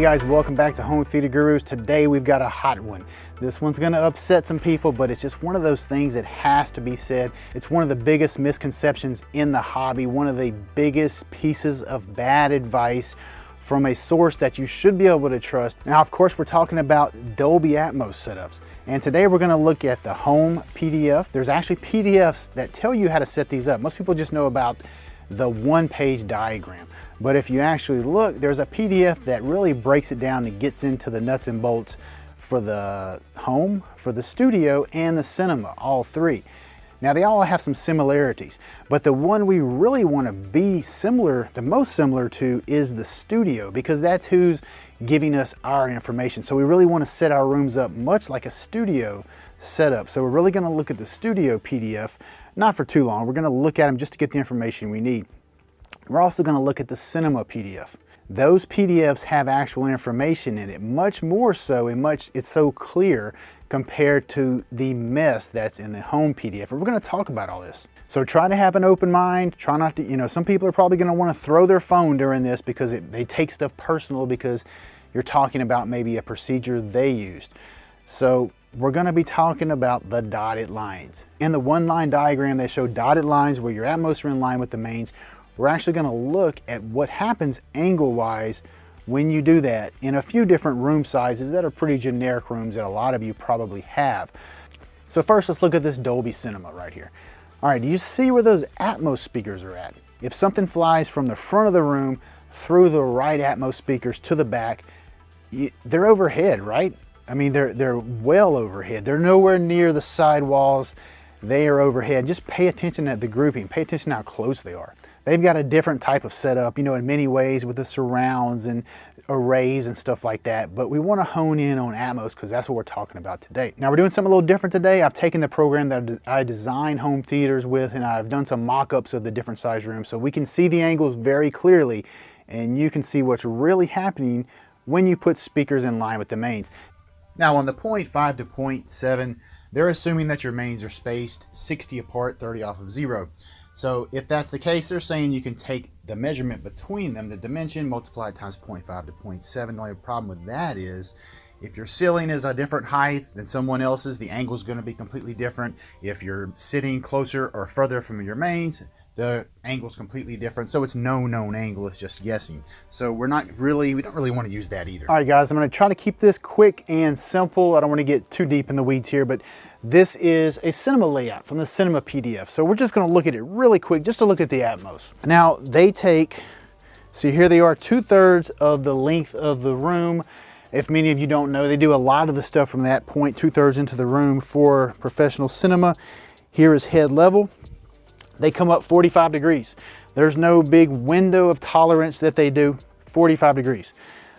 Hey guys, welcome back to Home Theater Gurus. Today we've got a hot one. This one's gonna upset some people, but it's just one of those things that has to be said. It's one of the biggest misconceptions in the hobby, one of the biggest pieces of bad advice from a source that you should be able to trust. Now, of course, we're talking about Dolby Atmos setups. And today we're gonna look at the home PDF. There's actually PDFs that tell you how to set these up. Most people just know about the one-page diagram. But if you actually look, there's a PDF that really breaks it down and gets into the nuts and bolts for the home, for the studio, and the cinema, all three. Now they all have some similarities, but the one we really want to be similar, the most similar to, is the studio, because that's who's giving us our information. So we really want to set our rooms up much like a studio setup. So we're really going to look at the studio PDF, not for too long. We're going to look at them just to get the information we need. We're also going to look at the cinema PDF. Those PDFs have actual information in it, much more so, and it's so clear compared to the mess that's in the home PDF. And we're going to talk about all this. So try to have an open mind. Try not to, some people are probably going to want to throw their phone during this because they take stuff personal because you're talking about maybe a procedure they used. So we're going to be talking about the dotted lines. In the one-line diagram, they show dotted lines where your Atmos are in line with the mains. We're actually going to look at what happens angle-wise when you do that in a few different room sizes that are pretty generic rooms that a lot of you probably have. So first, let's look at this Dolby Cinema right here. All right, do you see where those Atmos speakers are at? If something flies from the front of the room through the right Atmos speakers to the back, they're overhead, right? I mean, they're well overhead. They're nowhere near the side walls. They are overhead. Just pay attention to the grouping. Pay attention to how close they are. They've got a different type of setup, in many ways with the surrounds and arrays and stuff like that. But we want to hone in on Atmos because that's what we're talking about today. Now we're doing something a little different today. I've taken the program that I design home theaters with, and I've done some mock-ups of the different size rooms so we can see the angles very clearly, and you can see what's really happening when you put speakers in line with the mains. Now on the 0.5 to 0.7, they're assuming that your mains are spaced 60 apart, 30 off of 0. So if that's the case, they're saying you can take the measurement between them, the dimension, multiply it times 0.5 to 0.7. The only problem with that is if your ceiling is a different height than someone else's, the angle is going to be completely different. If you're sitting closer or further from your mains, the angle is completely different. So it's no known angle, it's just guessing. So we don't really want to use that either. All right guys, I'm going to try to keep this quick and simple. I don't want to get too deep in the weeds here, but this is a cinema layout from the cinema PDF. So we're just going to look at it really quick just to look at the Atmos. Now they take, so here they are, 2/3 of the length of the room. If many of you don't know, they do a lot of the stuff from that point, 2/3 into the room for professional cinema. Here is head level. They come up 45 degrees. There's no big window of tolerance that they do, 45 degrees.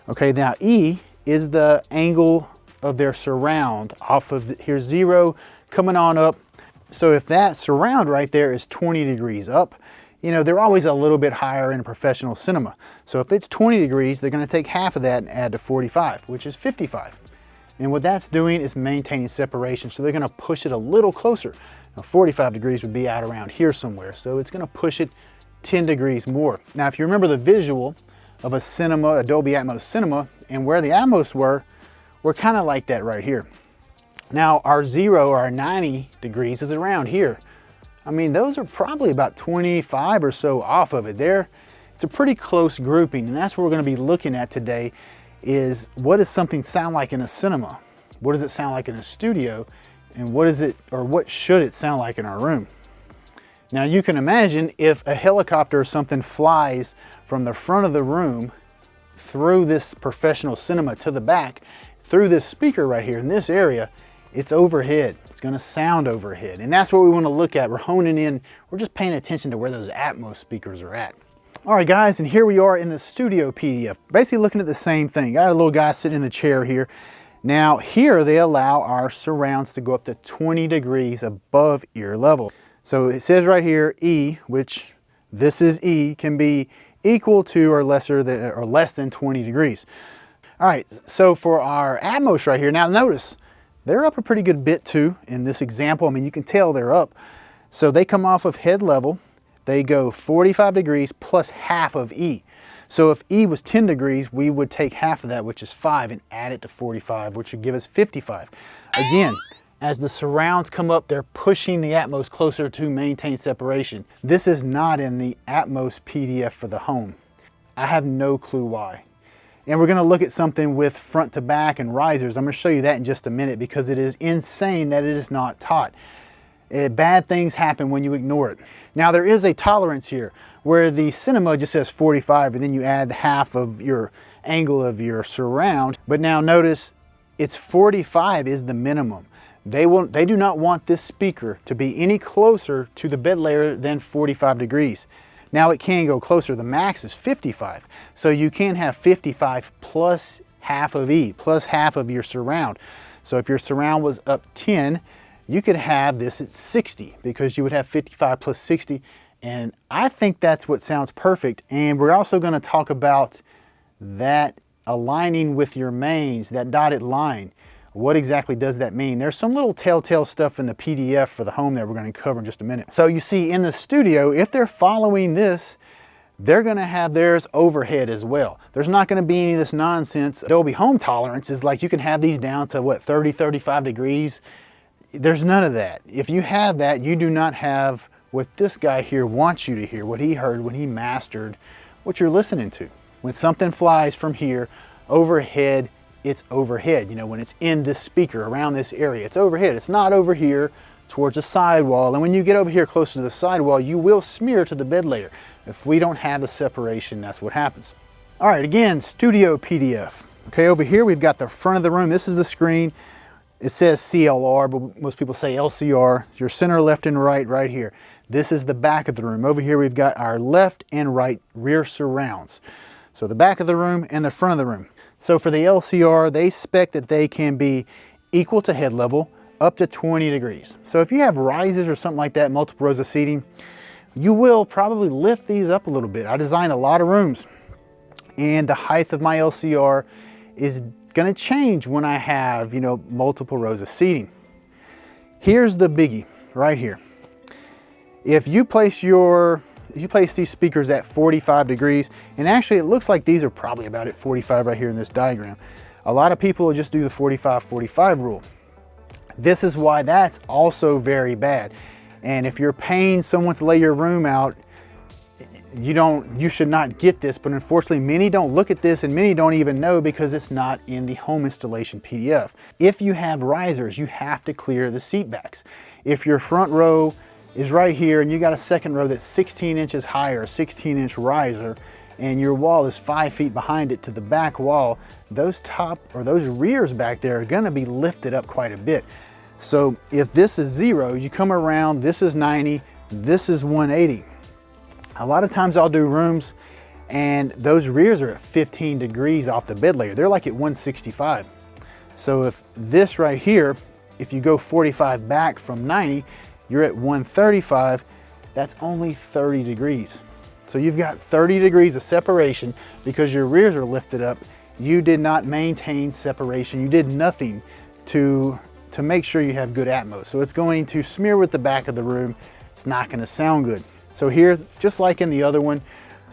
Okay, now E is the angle of their surround off of here's 0 coming on up. So if that surround right there is 20 degrees up, they're always a little bit higher in a professional cinema. So if it's 20 degrees, they're going to take half of that and add to 45, which is 55. And what that's doing is maintaining separation. So they're going to push it a little closer. Now 45 degrees would be out around here somewhere. So it's going to push it 10 degrees more. Now if you remember the visual of a cinema, a Dolby Atmos cinema, and where the Atmos were kind of like that right here. Now our 0 or our 90 degrees is around here. I mean, those are probably about 25 or so off of it there. It's a pretty close grouping, and that's what we're going to be looking at today is what does something sound like in a cinema? What does it sound like in a studio? And what should it sound like in our room? Now you can imagine if a helicopter or something flies from the front of the room through this professional cinema to the back, through this speaker right here in this area, it's overhead. It's going to sound overhead. And that's what we want to look at. We're honing in. We're just paying attention to where those Atmos speakers are at. All right, guys, and here we are in the studio PDF, basically looking at the same thing. Got a little guy sitting in the chair here. Now here they allow our surrounds to go up to 20 degrees above ear level. So it says right here, E, which this is E, can be equal to or less than 20 degrees. All right, so for our Atmos right here, now notice, they're up a pretty good bit too in this example. I mean, you can tell they're up. So they come off of head level, they go 45 degrees plus half of E. So if E was 10 degrees, we would take half of that, which is 5, and add it to 45, which would give us 55. Again, as the surrounds come up, they're pushing the Atmos closer to maintain separation. This is not in the Atmos PDF for the home. I have no clue why. And we're gonna look at something with front to back and risers. I'm gonna show you that in just a minute because it is insane that it is not taught. Bad things happen when you ignore it. Now there is a tolerance here where the cinema just says 45 and then you add half of your angle of your surround. But now notice it's 45 is the minimum. They do not want this speaker to be any closer to the bed layer than 45 degrees. Now it can go closer. The max is 55. So you can have 55 plus half of E, plus half of your surround. So if your surround was up 10, you could have this at 60 because you would have 55 plus 60. And I think that's what sounds perfect. And we're also going to talk about that aligning with your mains, that dotted line. What exactly does that mean? There's some little telltale stuff in the PDF for the home that we're going to cover in just a minute. So you see in the studio, if they're following this, they're going to have theirs overhead as well. There's not going to be any of this nonsense. Dolby home tolerance is like you can have these down to what, 30, 35 degrees. There's none of that. If you have that, you do not have what this guy here wants you to hear, what he heard when he mastered what you're listening to. When something flies from here overhead, it's overhead. You know, when it's in this speaker around this area, it's overhead. It's not over here towards the sidewall. And when you get over here close to the sidewall, you will smear to the bed layer. If we don't have the separation, that's what happens. All right, again, studio PDF. Okay, over here we've got the front of the room. This is the screen. It says CLR, but most people say LCR. Your center, left, and right here. This is the back of the room. Over here we've got our left and right rear surrounds. So the back of the room and the front of the room. So for the LCR, they spec that they can be equal to head level up to 20 degrees. So if you have rises or something like that, multiple rows of seating, you will probably lift these up a little bit. I designed a lot of rooms and the height of my LCR is gonna change when I have, you know, multiple rows of seating. Here's the biggie right here. If you place these speakers at 45 degrees, and actually it looks like these are probably about at 45 right here in this diagram. A lot of people will just do the 45-45 rule. This is why that's also very bad. And if you're paying someone to lay your room out, you should not get this, but unfortunately many don't look at this and many don't even know because it's not in the home installation PDF. If you have risers, you have to clear the seat backs. If your front row is right here and you got a second row that's 16 inches higher, a 16-inch riser, and your wall is 5 feet behind it to the back wall, those rears back there are gonna be lifted up quite a bit. So if this is 0, you come around, this is 90, this is 180. A lot of times I'll do rooms and those rears are at 15 degrees off the bed layer. They're like at 165. So if this right here, if you go 45 back from 90, you're at 135, that's only 30 degrees. So you've got 30 degrees of separation because your rears are lifted up. You did not maintain separation. You did nothing to make sure you have good Atmos. So it's going to smear with the back of the room. It's not gonna sound good. So here, just like in the other one,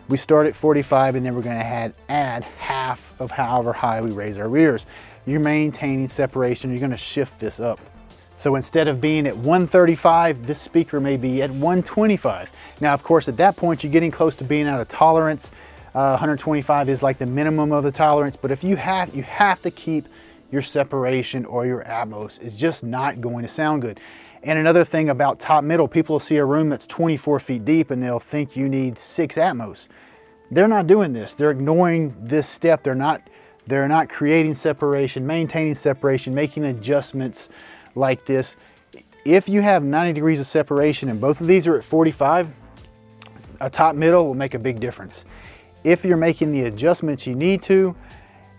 we start at 45 and then we're gonna add half of however high we raise our rears. You're maintaining separation, you're gonna shift this up. So instead of being at 135, this speaker may be at 125. Now, of course, at that point, you're getting close to being out of tolerance. 125 is like the minimum of the tolerance, but if you have to keep your separation or your Atmos. It's just not going to sound good. And another thing about top middle, people will see a room that's 24 feet deep and they'll think you need 6 Atmos. They're not doing this. They're ignoring this step. They're not creating separation, maintaining separation, making adjustments like this. If you have 90 degrees of separation and both of these are at 45, a top middle will make a big difference. If you're making the adjustments you need to,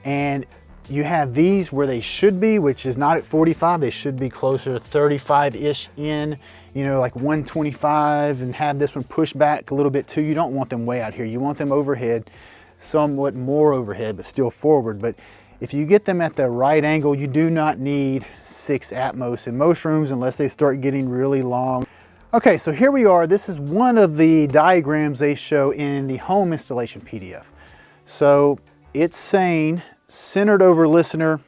and you have these where they should be, which is not at 45, they should be closer to 35-ish in, you know, like 125, and have this one pushed back a little bit too. You don't want them way out here. You want them overhead, somewhat more overhead, but still forward. But if you get them at the right angle, you do not need 6 Atmos in most rooms unless they start getting really long. Okay, so here we are. This is one of the diagrams they show in the home installation PDF. So it's saying centered over listener.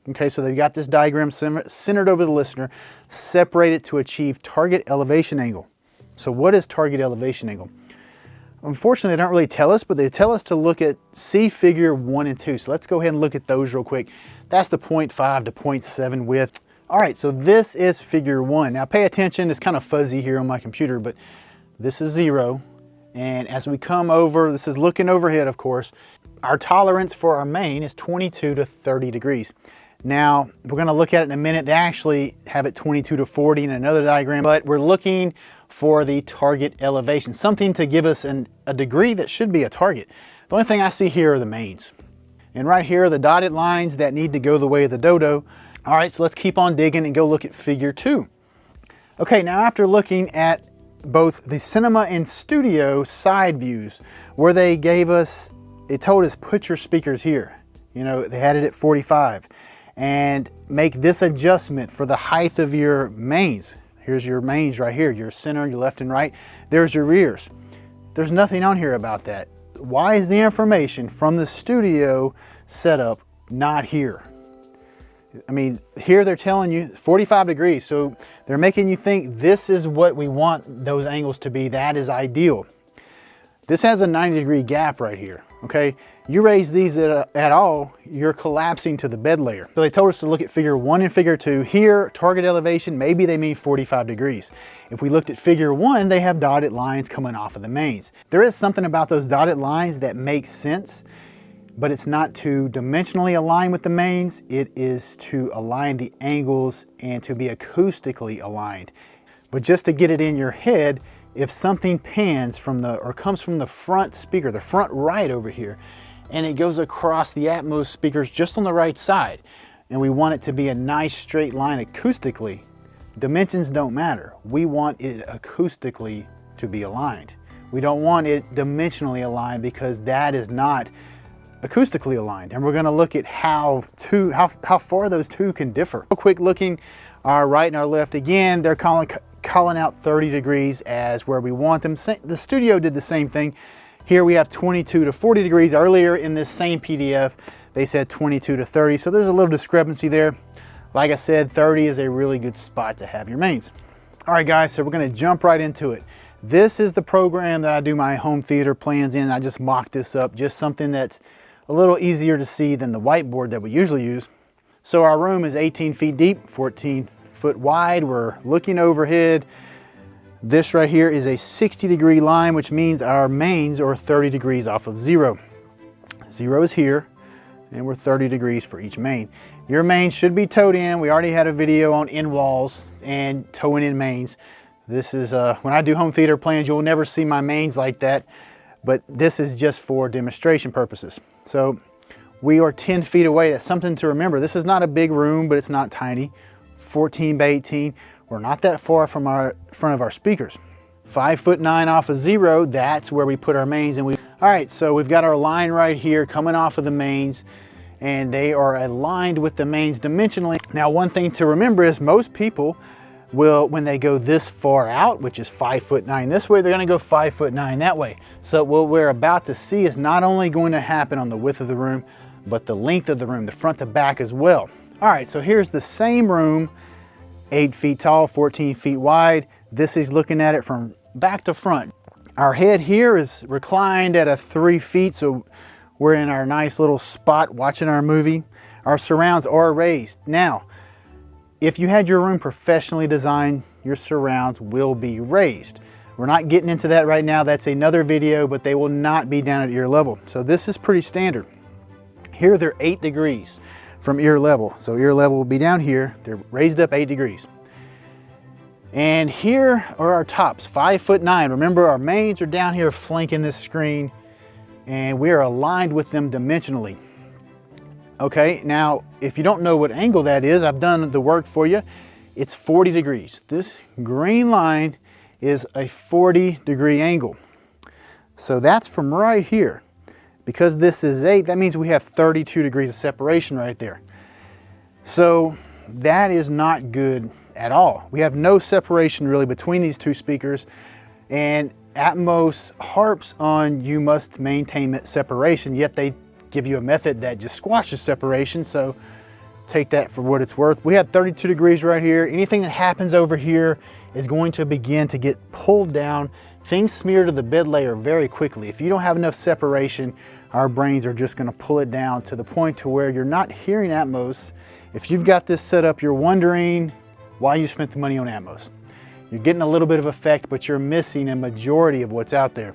Okay, so they've got this diagram centered over the listener, separated to achieve target elevation angle. So what is target elevation angle? Unfortunately, they don't really tell us, but they tell us to look at see figure 1 and 2. So let's go ahead and look at those real quick. That's the 0.5 to 0.7 width. All right, so this is figure 1. Now pay attention, it's kind of fuzzy here on my computer, but this is 0. And as we come over, this is looking overhead, of course, our tolerance for our main is 22 to 30 degrees. Now, we're gonna look at it in a minute. They actually have it 22 to 40 in another diagram, but we're looking for the target elevation, something to give us a degree that should be a target. The only thing I see here are the mains. And right here are the dotted lines that need to go the way of the dodo. All right, so let's keep on digging and go look at figure 2. Okay, now after looking at both the cinema and studio side views, where they told us put your speakers here. You know, they had it at 45. And make this adjustment for the height of your mains. Here's your mains right here, your center, your left and right. There's your rears. There's nothing on here about that. Why is the information from the studio setup not here? I mean, here they're telling you 45 degrees, so they're making you think this is what we want those angles to be. That is ideal. This has a 90-degree gap right here, okay? You raise these at all, you're collapsing to the bed layer. So they told us to look at figure 1 and figure 2. Here, target elevation, maybe they mean 45 degrees. If we looked at figure 1, they have dotted lines coming off of the mains. There is something about those dotted lines that makes sense, but it's not to dimensionally align with the mains. It is to align the angles and to be acoustically aligned. But just to get it in your head, if something pans from or comes from the front speaker, the front right over here, and it goes across the Atmos speakers just on the right side, and we want it to be a nice straight line acoustically, dimensions don't matter. We want it acoustically to be aligned. We don't want it dimensionally aligned because that is not acoustically aligned. And we're gonna look at how far those two can differ. Real quick looking, our right and our left, again, they're calling out 30 degrees as where we want them. The studio did the same thing. Here we have 22 to 40 degrees. Earlier in this same PDF, they said 22 to 30. So there's a little discrepancy there. Like I said, 30 is a really good spot to have your mains. All right, guys, so we're gonna jump right into it. This is the program that I do my home theater plans in. I just mocked this up, just something that's a little easier to see than the whiteboard that we usually use. So our room is 18 feet deep, 14 foot wide. We're looking overhead. This right here is a 60-degree line, which means our mains are 30 degrees off of 0. 0 is here, and we're 30 degrees for each main. Your mains should be towed in. We already had a video on in walls and towing in mains. This is, when I do home theater plans, you'll never see my mains like that, but this is just for demonstration purposes. So we are 10 feet away. That's something to remember. This is not a big room, but it's not tiny. 14 by 18. We're not that far from our front of our speakers. 5'9" off of 0, that's where we put our mains. And all right, so we've got our line right here coming off of the mains, and they are aligned with the mains dimensionally. Now, one thing to remember is most people will, when they go this far out, which is 5'9" this way, they're gonna go 5'9" that way. So what we're about to see is not only going to happen on the width of the room, but the length of the room, the front to back as well. All right, so here's the same room, 8 feet tall, 14 feet wide. This is looking at it from back to front. Our head here is reclined at 3 feet, so we're in our nice little spot watching our movie. Our surrounds are raised. Now, if you had your room professionally designed, your surrounds will be raised. We're not getting into that right now. That's another video, but they will not be down at ear level. So this is pretty standard. Here they're 8 degrees from ear level. So ear level will be down here. They're raised up 8 degrees. And here are our tops, 5'9". Remember, our mains are down here flanking this screen, and we are aligned with them dimensionally. Okay, now, if you don't know what angle that is, I've done the work for you. It's 40 degrees. This green line is a 40-degree angle. So that's from right here. Because this is 8, that means we have 32 degrees of separation right there. So that is not good at all. We have no separation really between these two speakers. And Atmos harps on you must maintain separation, yet they give you a method that just squashes separation, so take that for what it's worth. We have 32 degrees right here. Anything that happens over here is going to begin to get pulled down. Things smear to the bed layer very quickly. If you don't have enough separation, our brains are just gonna pull it down to the point to where you're not hearing Atmos. If you've got this set up, you're wondering why you spent the money on Atmos. You're getting a little bit of effect, but you're missing a majority of what's out there.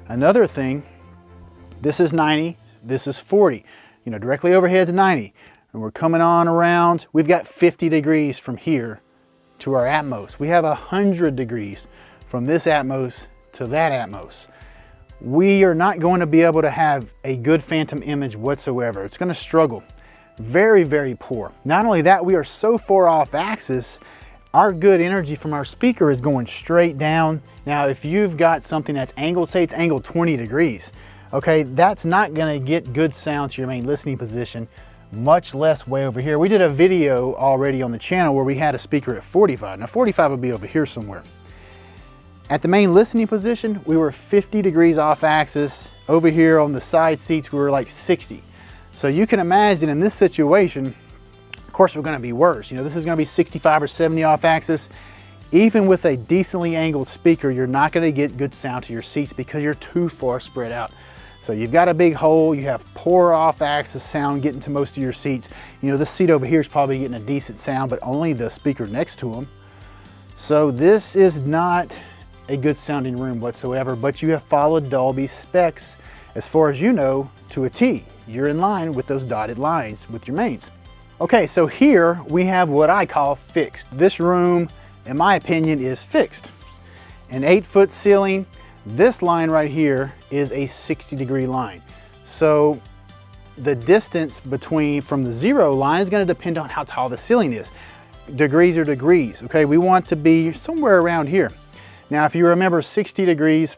Another thing, this is 90, this is 40. You know, directly overhead's 90. And we're coming on around, we've got 50 degrees from here to our Atmos. We have 100 degrees from this Atmos to that Atmos. We are not going to be able to have a good phantom image whatsoever. It's going to struggle. Very, very poor. Not only that, we are so far off axis, our good energy from our speaker is going straight down. Now, if you've got something that's angled, say it's angled 20 degrees, okay, that's not going to get good sound to your main listening position, much less way over here. We did a video already on the channel where we had a speaker at 45. Now 45 would be over here somewhere. At the main listening position, we were 50 degrees off axis. Over here on the side seats, we were like 60. So you can imagine in this situation, of course we're gonna be worse. You know, this is gonna be 65 or 70 off axis. Even with a decently angled speaker, you're not gonna get good sound to your seats because you're too far spread out. So you've got a big hole, you have poor off axis sound getting to most of your seats. You know, this seat over here is probably getting a decent sound, but only the speaker next to them. So this is not a good sounding room whatsoever, but you have followed Dolby specs as far as you know to a T. You're in line with those dotted lines with your mains. Okay, so here we have what I call fixed. This room, in my opinion, is fixed. An 8-foot ceiling. This line right here is a 60-degree line. So the distance from the zero line is going to depend on how tall the ceiling is. Degrees are degrees, okay? We want to be somewhere around here. Now, if you remember, 60 degrees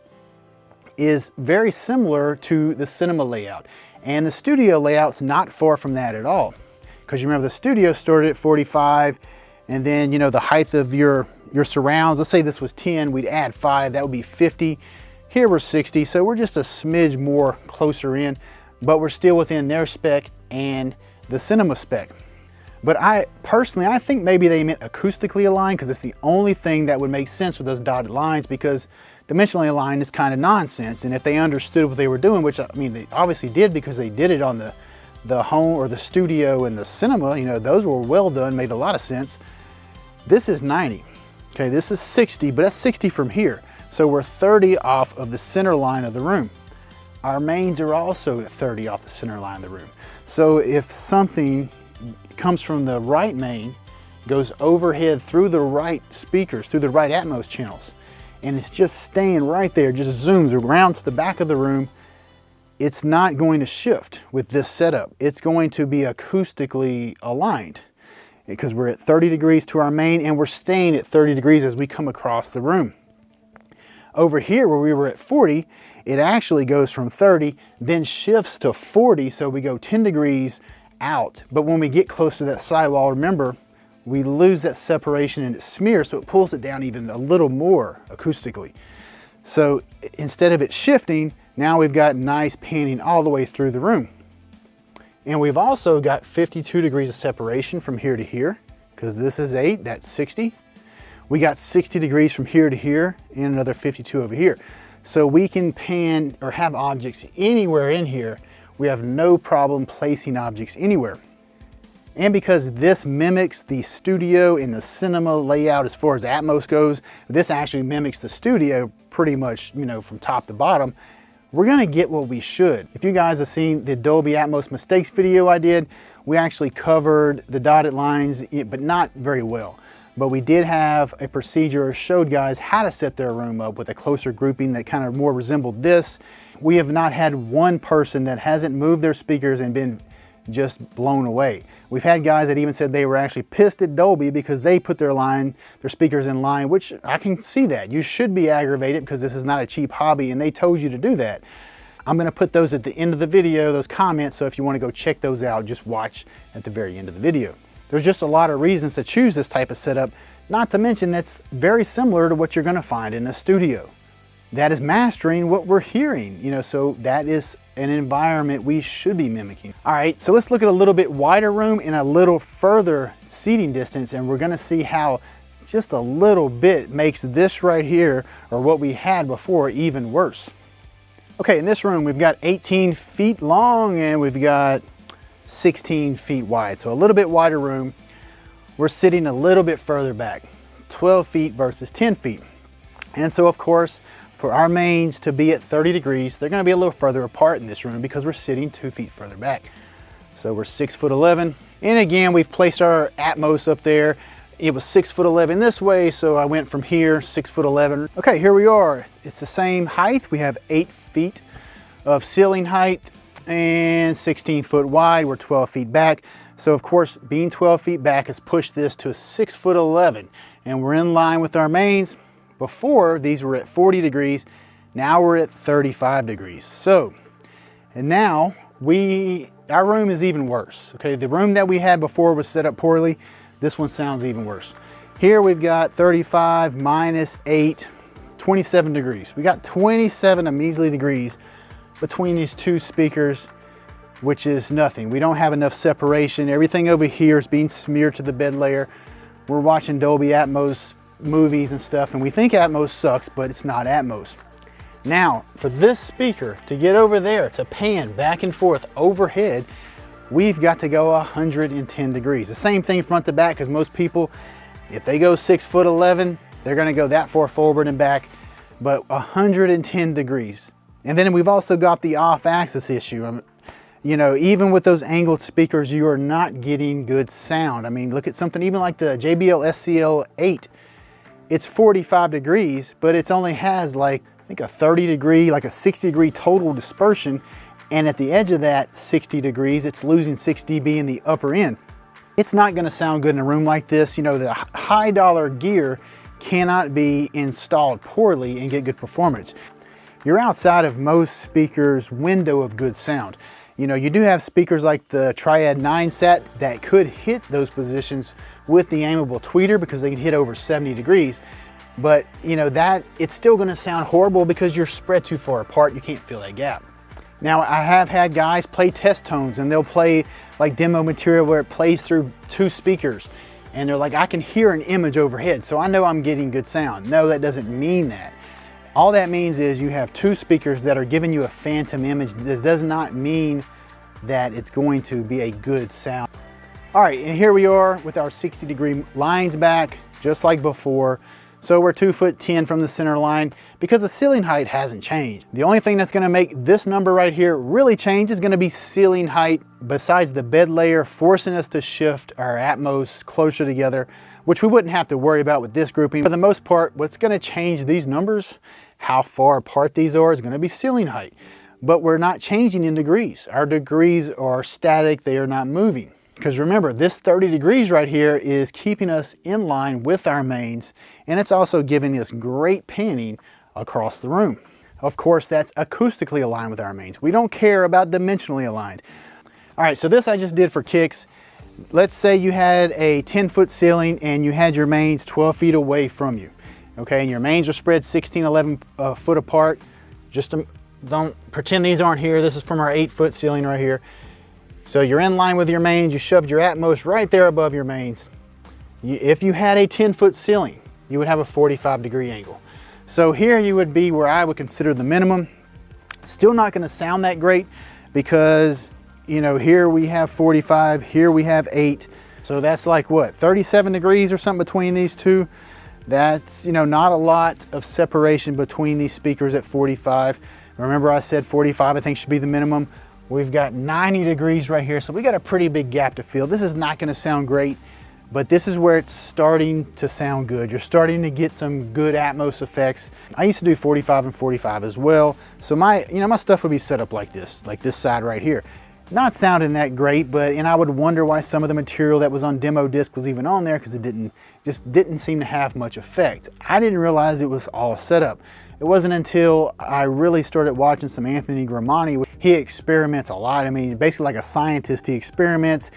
is very similar to the cinema layout. And the studio layout's not far from that at all. Because you remember the studio started at 45, and then, you know, the height of your surrounds, let's say this was 10, we'd add 5, that would be 50. Here we're 60, so we're just a smidge more closer in, but we're still within their spec and the cinema spec. But I think maybe they meant acoustically aligned because it's the only thing that would make sense with those dotted lines, because dimensionally aligned is kind of nonsense. And if they understood what they were doing, which I mean they obviously did because they did it on the home or the studio and the cinema, you know, those were well done, made a lot of sense. This is 90. Okay, this is 60, but that's 60 from here. So we're 30 off of the center line of the room. Our mains are also at 30 off the center line of the room. So if something comes from the right main, goes overhead through the right speakers, through the right Atmos channels, and it's just staying right there, just zooms around to the back of the room, it's not going to shift with this setup. It's going to be acoustically aligned because we're at 30 degrees to our main and we're staying at 30 degrees as we come across the room. Over here where we were at 40, it actually goes from 30, then shifts to 40, so we go 10 degrees out. But when we get close to that sidewall, remember, we lose that separation and it smears, so it pulls it down even a little more acoustically. So instead of it shifting, now we've got nice panning all the way through the room. And we've also got 52 degrees of separation from here to here, because this is 8, that's 60. We got 60 degrees from here to here and another 52 over here. So we can pan or have objects anywhere in here. We have no problem placing objects anywhere. And because this mimics the studio and the cinema layout as far as Atmos goes, this actually mimics the studio pretty much, you know, from top to bottom, we're gonna get what we should. If you guys have seen the Dolby Atmos mistakes video I did, we actually covered the dotted lines, but not very well. But we did have a procedure that showed guys how to set their room up with a closer grouping that kind of more resembled this. We have not had one person that hasn't moved their speakers and been just blown away. We've had guys that even said they were actually pissed at Dolby because they put their speakers in line, which I can see that. You should be aggravated because this is not a cheap hobby and they told you to do that. I'm gonna put those at the end of the video, those comments, so if you wanna go check those out, just watch at the very end of the video. There's just a lot of reasons to choose this type of setup, not to mention that's very similar to what you're gonna find in a studio. that is mastering what we're hearing, you know, so that is an environment we should be mimicking. All right, so let's look at a little bit wider room and a little further seating distance, and we're gonna see how just a little bit makes this right here, or what we had before, even worse. Okay, in this room, we've got 18 feet long and we've got 16 feet wide. So a little bit wider room. We're sitting a little bit further back, 12 feet versus 10 feet. And so of course, for our mains to be at 30 degrees, they're gonna be a little further apart in this room because we're sitting 2 feet further back. So we're 6'11". And again, we've placed our Atmos up there. It was 6'11" this way, so I went from here, 6'11". Okay, here we are. It's the same height. We have 8 feet of ceiling height and 16 foot wide. We're 12 feet back. So of course, being 12 feet back has pushed this to a 6'11", and we're in line with our mains. Before, these were at 40 degrees. Now we're at 35 degrees. So, and now our room is even worse. Okay, the room that we had before was set up poorly. This one sounds even worse. Here we've got 35 minus 8, 27 degrees. We got 27 measly degrees between these two speakers, which is nothing. We don't have enough separation. Everything over here is being smeared to the bed layer. We're watching Dolby Atmos movies and stuff, and we think Atmos sucks, but it's not Atmos. Now, for this speaker to get over there, to pan back and forth overhead, we've got to go 110 degrees. The same thing front to back, because most people, if they go 6'11", they're gonna go that far forward and back, but 110 degrees. And then we've also got the off-axis issue. You know, even with those angled speakers, you are not getting good sound. I mean, look at something even like the JBL SCL8. It's 45 degrees, but it only has like, I think a 30 degree, like a 60 degree total dispersion. And at the edge of that 60 degrees, it's losing 6 dB in the upper end. It's not gonna sound good in a room like this. You know, the high dollar gear cannot be installed poorly and get good performance. You're outside of most speakers' window of good sound. You know, you do have speakers like the Triad 9 set that could hit those positions with the aimable tweeter because they can hit over 70 degrees. But you know, that it's still gonna sound horrible because you're spread too far apart. You can't feel that gap. Now, I have had guys play test tones and they'll play like demo material where it plays through 2 speakers. And they're like, I can hear an image overhead, so I know I'm getting good sound. No, that doesn't mean that. All that means is you have 2 speakers that are giving you a phantom image. This does not mean that it's going to be a good sound. All right, and here we are with our 60 degree lines back, just like before. So we're 2'10" from the center line because the ceiling height hasn't changed. The only thing that's gonna make this number right here really change is gonna be ceiling height besides the bed layer forcing us to shift our Atmos closer together, which we wouldn't have to worry about with this grouping. For the most part, what's gonna change these numbers, how far apart these are, is gonna be ceiling height. But we're not changing in degrees. Our degrees are static, they are not moving. Because remember, this 30 degrees right here is keeping us in line with our mains, and it's also giving us great panning across the room. Of course, that's acoustically aligned with our mains. We don't care about dimensionally aligned. All right, so this I just did for kicks. Let's say you had a 10-foot ceiling and you had your mains 12 feet away from you. Okay, and your mains are spread 16, 11 foot apart. Just don't pretend these aren't here. This is from our 8-foot ceiling right here. So you're in line with your mains, you shoved your Atmos right there above your mains. If you had a 10-foot ceiling, you would have a 45 degree angle. So here you would be where I would consider the minimum. Still not gonna sound that great because, you know, here we have 45, here we have 8. So that's like what, 37 degrees or something between these two? That's, you know, not a lot of separation between these speakers at 45. Remember I said 45 I think should be the minimum. We've got 90 degrees right here, so we got a pretty big gap to fill. This is not gonna sound great, but this is where it's starting to sound good. You're starting to get some good Atmos effects. I used to do 45 and 45 as well. So my stuff would be set up like this side right here. Not sounding that great, and I would wonder why some of the material that was on demo disc was even on there because it just didn't seem to have much effect. I didn't realize it was all set up. It wasn't until I really started watching some Anthony Gramani. He experiments a lot. I mean, basically like a scientist, he experiments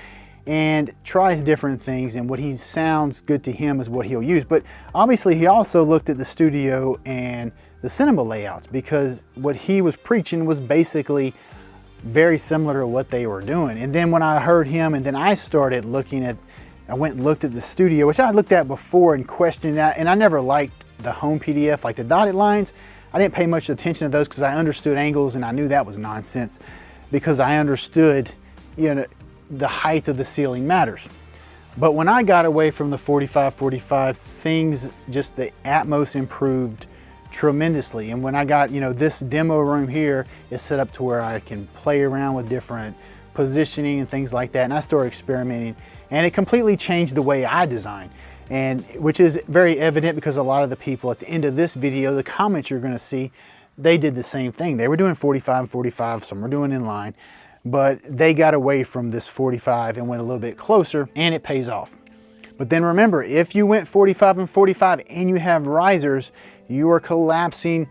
and tries different things, and what he sounds good to him is what he'll use. But obviously he also looked at the studio and the cinema layouts, because what he was preaching was basically very similar to what they were doing. And then when I heard him, and then I started looking at, I went and looked at the studio, which I looked at before and questioned that, and I never liked the home PDF, like the dotted lines. I didn't pay much attention to those because I understood angles, and I knew that was nonsense because I understood, you know, the height of the ceiling matters. But when I got away from the 45-45, things, just the Atmos improved tremendously. And when I got, you know, this demo room here is set up to where I can play around with different positioning and things like that, and I started experimenting, and it completely changed the way I design, and which is very evident because a lot of the people at the end of this video, the comments you're going to see, they did the same thing. They were doing 45-45, some were doing inline, but they got away from this 45 and went a little bit closer, and it pays off. But then remember, if you went 45-45 and you have risers, you are collapsing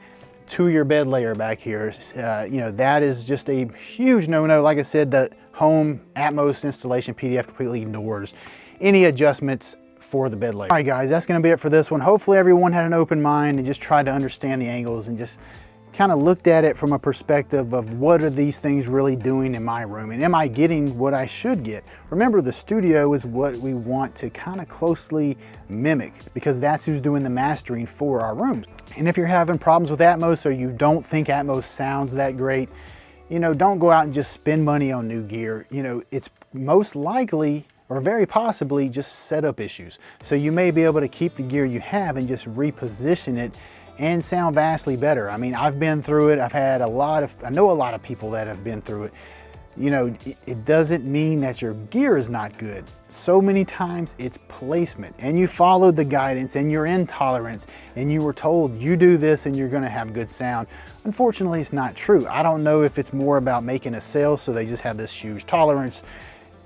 to your bed layer back here. You know, that is just a huge no-no. Like I said, the home Atmos installation PDF completely ignores any adjustments for the bed layer. All right, guys, that's gonna be it for this one. Hopefully everyone had an open mind and just tried to understand the angles and just kind of looked at it from a perspective of what are these things really doing in my room, and am I getting what I should get? Remember, the studio is what we want to kind of closely mimic because that's who's doing the mastering for our rooms. And if you're having problems with Atmos or you don't think Atmos sounds that great, you know, don't go out and just spend money on new gear. You know, it's most likely or very possibly just setup issues. So you may be able to keep the gear you have and just reposition it and sound vastly better. I mean, I've been through it. I've had I know a lot of people that have been through it. You know, it doesn't mean that your gear is not good. So many times it's placement, and you followed the guidance and your intolerance, and you were told you do this and you're gonna have good sound. Unfortunately, it's not true. I don't know if it's more about making a sale, so they just have this huge tolerance.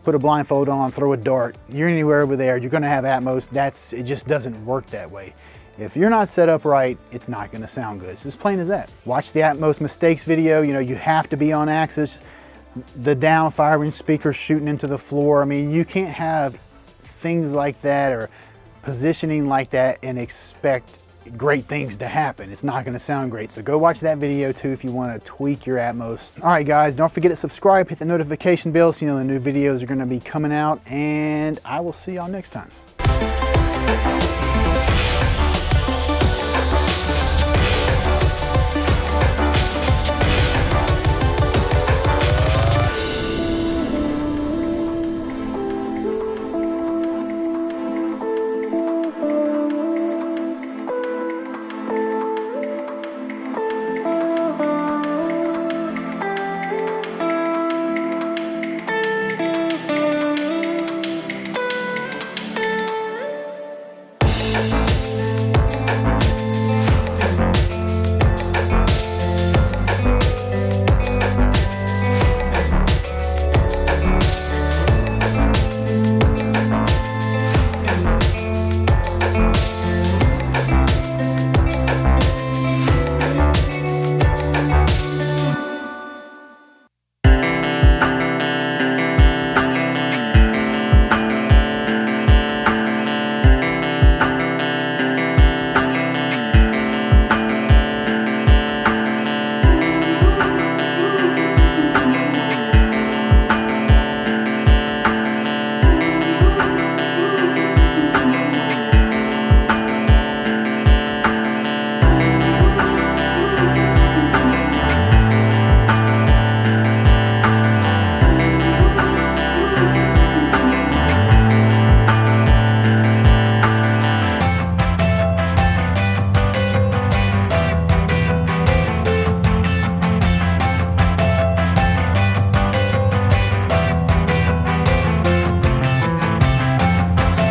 Put a blindfold on, throw a dart, you're anywhere over there, you're gonna have Atmos. It just doesn't work that way. If you're not set up right, it's not gonna sound good. It's as plain as that. Watch the Atmos mistakes video. You know, you have to be on axis. The down 5-inch speakers shooting into the floor. I mean, you can't have things like that or positioning like that and expect great things to happen. It's not gonna sound great. So go watch that video too if you wanna tweak your Atmos. All right, guys, don't forget to subscribe, hit the notification bell so you know the new videos are gonna be coming out, and I will see y'all next time.